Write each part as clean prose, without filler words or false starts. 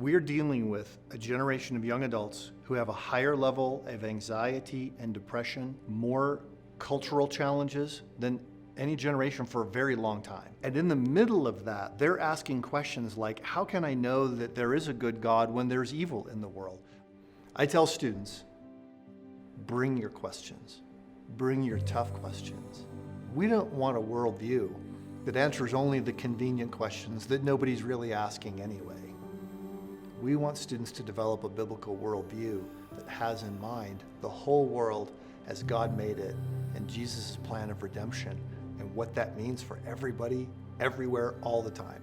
We're dealing with a generation of young adults who have a higher level of anxiety and depression, more cultural challenges than any generation for a very long time. And in the middle of that, they're asking questions like, how can I know that there is a good God when there's evil in the world? I tell students, bring your questions. Bring your tough questions. We don't want a worldview that answers only the convenient questions that nobody's really asking anyway. We want students to develop a biblical worldview that has in mind the whole world as God made it and Jesus' plan of redemption and what that means for everybody, everywhere, all the time.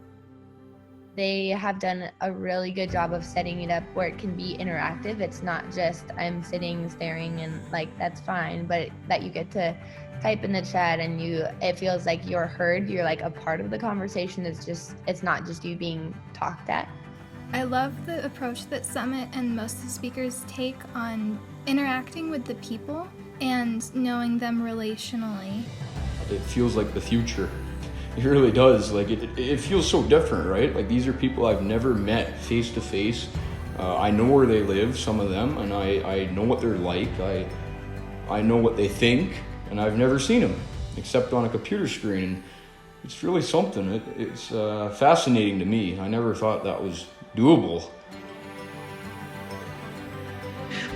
They have done a really good job of setting it up where it can be interactive. It's not just I'm sitting staring and like that's fine, but that you get to type in the chat and it feels like you're heard, you're like a part of the conversation. It's not just you being talked at. I love the approach that Summit and most of the speakers take on interacting with the people and knowing them relationally. It feels like the future. It really does. Like it feels so different, right? Like these are people I've never met face to face. I know where they live, some of them, and I know what they're like. I know what they think, and I've never seen them except on a computer screen. It's really something. It's fascinating to me. I never thought that was doable.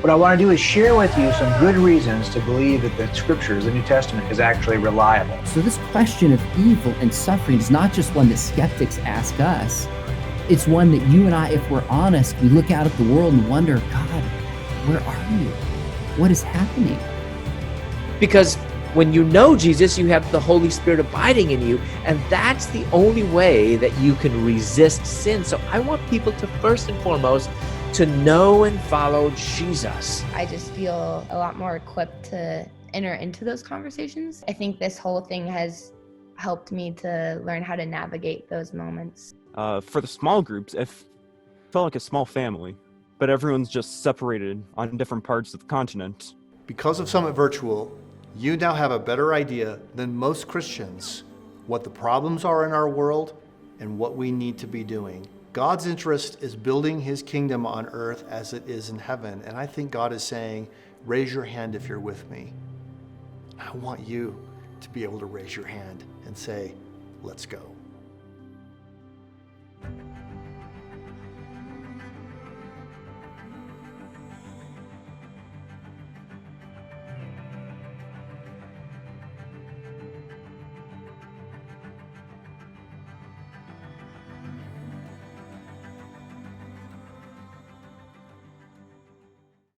What I want to do is share with you some good reasons to believe that the Scriptures, the New Testament, is actually reliable. So this question of evil and suffering is not just one that skeptics ask us. It's one that you and I, if we're honest, we look out at the world and wonder, God, where are you? What is happening? Because when you know Jesus, you have the Holy Spirit abiding in you, and that's the only way that you can resist sin. So I want people to first and foremost to know and follow Jesus. I just feel a lot more equipped to enter into those conversations. I think this whole thing has helped me to learn how to navigate those moments. For the small groups, it felt like a small family, but everyone's just separated on different parts of the continent. Because of Summit Virtual, you now have a better idea than most Christians what the problems are in our world and what we need to be doing. God's interest is building his kingdom on earth as it is in heaven. And I think God is saying, raise your hand if you're with me. I want you to be able to raise your hand and say, let's go.